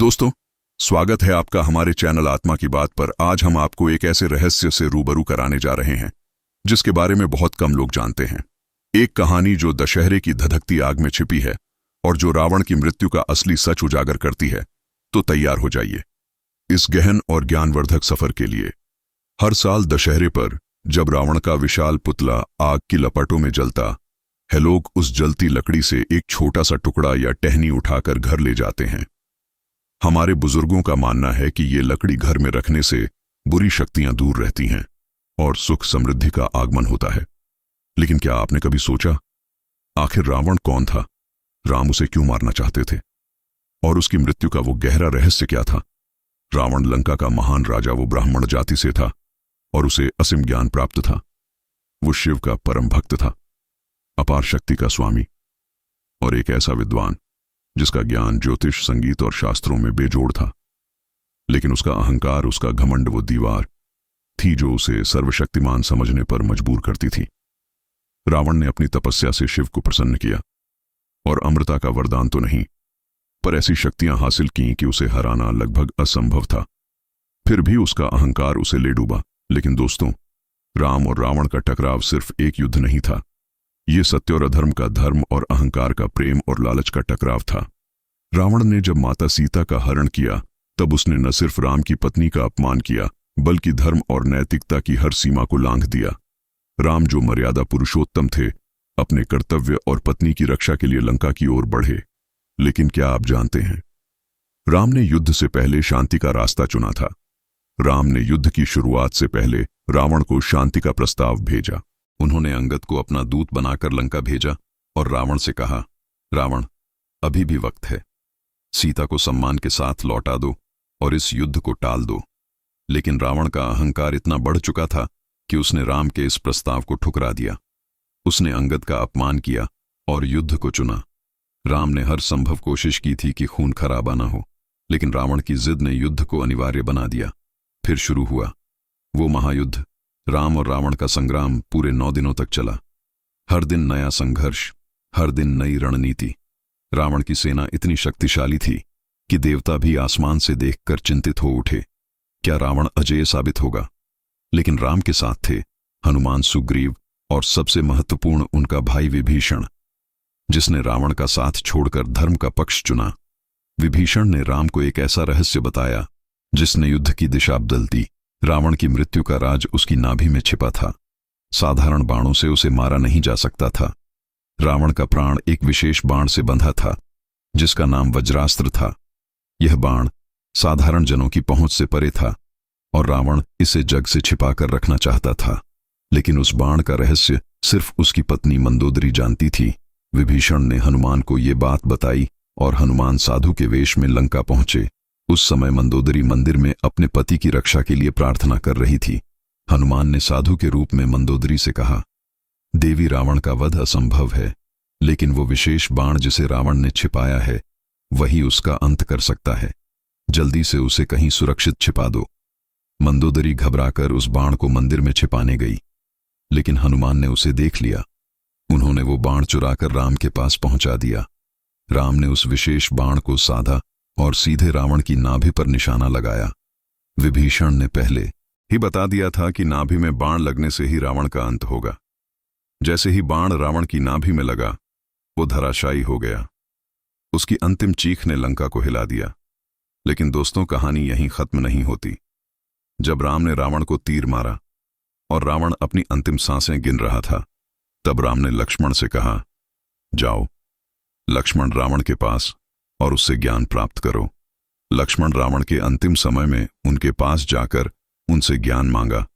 दोस्तों, स्वागत है आपका हमारे चैनल आत्मा की बात पर। आज हम आपको एक ऐसे रहस्य से रूबरू कराने जा रहे हैं जिसके बारे में बहुत कम लोग जानते हैं। एक कहानी जो दशहरे की धधकती आग में छिपी है और जो रावण की मृत्यु का असली सच उजागर करती है। तो तैयार हो जाइए इस गहन और ज्ञानवर्धक सफर के लिए। हर साल दशहरे पर जब रावण का विशाल पुतला आग की लपटों में जलता है, लोग उस जलती लकड़ी से एक छोटा सा टुकड़ा या टहनी उठाकर घर ले जाते हैं। हमारे बुजुर्गों का मानना है कि ये लकड़ी घर में रखने से बुरी शक्तियां दूर रहती हैं और सुख समृद्धि का आगमन होता है। लेकिन क्या आपने कभी सोचा, आखिर रावण कौन था? राम उसे क्यों मारना चाहते थे? और उसकी मृत्यु का वो गहरा रहस्य क्या था? रावण लंका का महान राजा, वो ब्राह्मण जाति से था और उसे असीम ज्ञान प्राप्त था। वो शिव का परम भक्त था, अपार शक्ति का स्वामी और एक ऐसा विद्वान जिसका ज्ञान ज्योतिष, संगीत और शास्त्रों में बेजोड़ था। लेकिन उसका अहंकार, उसका घमंड वो दीवार थी जो उसे सर्वशक्तिमान समझने पर मजबूर करती थी। रावण ने अपनी तपस्या से शिव को प्रसन्न किया और अमृता का वरदान तो नहीं, पर ऐसी शक्तियां हासिल की कि उसे हराना लगभग असंभव था। फिर भी उसका अहंकार उसे ले डूबा। लेकिन दोस्तों, राम और रावण का टकराव सिर्फ एक युद्ध नहीं था। ये सत्य और अधर्म का, धर्म और अहंकार का, प्रेम और लालच का टकराव था। रावण ने जब माता सीता का हरण किया तब उसने न सिर्फ राम की पत्नी का अपमान किया बल्कि धर्म और नैतिकता की हर सीमा को लांघ दिया। राम जो मर्यादा पुरुषोत्तम थे, अपने कर्तव्य और पत्नी की रक्षा के लिए लंका की ओर बढ़े। लेकिन क्या आप जानते हैं, राम ने युद्ध से पहले शांति का रास्ता चुना था। राम ने युद्ध की शुरुआत से पहले रावण को शांति का प्रस्ताव भेजा। उन्होंने अंगद को अपना दूत बनाकर लंका भेजा और रावण से कहा, रावण, अभी भी वक्त है। सीता को सम्मान के साथ लौटा दो और इस युद्ध को टाल दो। लेकिन रावण का अहंकार इतना बढ़ चुका था कि उसने राम के इस प्रस्ताव को ठुकरा दिया। उसने अंगद का अपमान किया और युद्ध को चुना। राम ने हर संभव कोशिश की थी कि खून खराबा न हो, लेकिन रावण की जिद ने युद्ध को अनिवार्य बना दिया। फिर शुरू हुआ वो महायुद्ध। राम और रावण का संग्राम पूरे 9 दिनों तक चला। हर दिन नया संघर्ष, हर दिन नई रणनीति। रावण की सेना इतनी शक्तिशाली थी कि देवता भी आसमान से देखकर चिंतित हो उठे, क्या रावण अजेय साबित होगा? लेकिन राम के साथ थे हनुमान, सुग्रीव और सबसे महत्वपूर्ण उनका भाई विभीषण, जिसने रावण का साथ छोड़कर धर्म का पक्ष चुना। विभीषण ने राम को एक ऐसा रहस्य बताया जिसने युद्ध की दिशा बदल दी। रावण की मृत्यु का राज उसकी नाभि में छिपा था। साधारण बाणों से उसे मारा नहीं जा सकता था। रावण का प्राण एक विशेष बाण से बंधा था जिसका नाम वज्रास्त्र था। यह बाण साधारण जनों की पहुंच से परे था और रावण इसे जग से छिपाकर रखना चाहता था। लेकिन उस बाण का रहस्य सिर्फ उसकी पत्नी मंदोदरी जानती थी। विभीषण ने हनुमान को ये बात बताई और हनुमान साधु के वेश में लंका पहुंचे। उस समय मंदोदरी मंदिर में अपने पति की रक्षा के लिए प्रार्थना कर रही थी। हनुमान ने साधु के रूप में मंदोदरी से कहा, देवी, रावण का वध असंभव है, लेकिन वो विशेष बाण जिसे रावण ने छिपाया है वही उसका अंत कर सकता है। जल्दी से उसे कहीं सुरक्षित छिपा दो। मंदोदरी घबराकर उस बाण को मंदिर में छिपाने गई, लेकिन हनुमान ने उसे देख लिया। उन्होंने वो बाण चुराकर राम के पास पहुंचा दिया। राम ने उस विशेष बाण को साधा और सीधे रावण की नाभि पर निशाना लगाया। विभीषण ने पहले ही बता दिया था कि नाभि में बाण लगने से ही रावण का अंत होगा। जैसे ही बाण रावण की नाभि में लगा, वो धराशायी हो गया। उसकी अंतिम चीख ने लंका को हिला दिया। लेकिन दोस्तों, कहानी यहीं खत्म नहीं होती। जब राम ने रावण को तीर मारा और रावण अपनी अंतिम सांसें गिन रहा था, तब राम ने लक्ष्मण से कहा, जाओ लक्ष्मण, रावण के पास और उससे ज्ञान प्राप्त करो। लक्ष्मण रावण के अंतिम समय में उनके पास जाकर उनसे ज्ञान मांगा।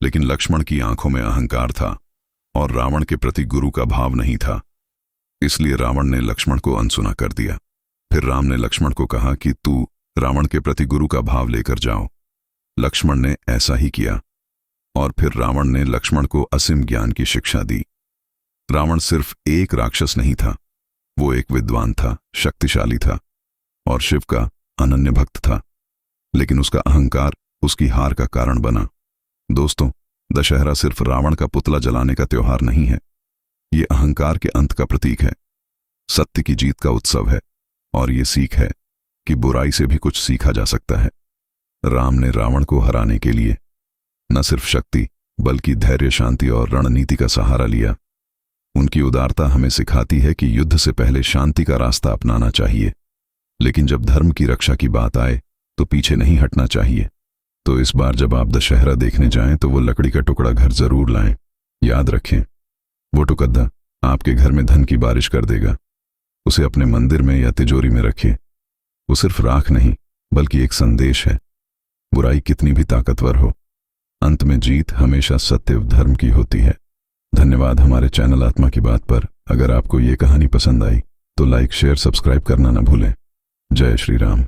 लेकिन लक्ष्मण की आंखों में अहंकार था और रावण के प्रति गुरु का भाव नहीं था। इसलिए रावण ने लक्ष्मण को अनसुना कर दिया। फिर राम ने लक्ष्मण को कहा कि तू रावण के प्रति गुरु का भाव लेकर जाओ। लक्ष्मण ने ऐसा ही किया और फिर रावण ने लक्ष्मण को असीम ज्ञान की शिक्षा दी। रावण सिर्फ एक राक्षस नहीं था, वो एक विद्वान था, शक्तिशाली था और शिव का अनन्य भक्त था। लेकिन उसका अहंकार उसकी हार का कारण बना। दोस्तों, दशहरा सिर्फ रावण का पुतला जलाने का त्योहार नहीं है, ये अहंकार के अंत का प्रतीक है, सत्य की जीत का उत्सव है और ये सीख है कि बुराई से भी कुछ सीखा जा सकता है। राम ने रावण को हराने के लिए न सिर्फ शक्ति बल्कि धैर्य, शांति और रणनीति का सहारा लिया। उनकी उदारता हमें सिखाती है कि युद्ध से पहले शांति का रास्ता अपनाना चाहिए, लेकिन जब धर्म की रक्षा की बात आए तो पीछे नहीं हटना चाहिए। तो इस बार जब आप दशहरा देखने जाएं तो वो लकड़ी का टुकड़ा घर जरूर लाएं। याद रखें, वो टुकड़ा आपके घर में धन की बारिश कर देगा। उसे अपने मंदिर में या तिजोरी में रखें। वो सिर्फ राख नहीं बल्कि एक संदेश है। बुराई कितनी भी ताकतवर हो, अंत में जीत हमेशा सत्य धर्म की होती है। धन्यवाद हमारे चैनल आत्मा की बात पर। अगर आपको ये कहानी पसंद आई तो लाइक, शेयर, सब्सक्राइब करना न भूलें। जय श्री राम।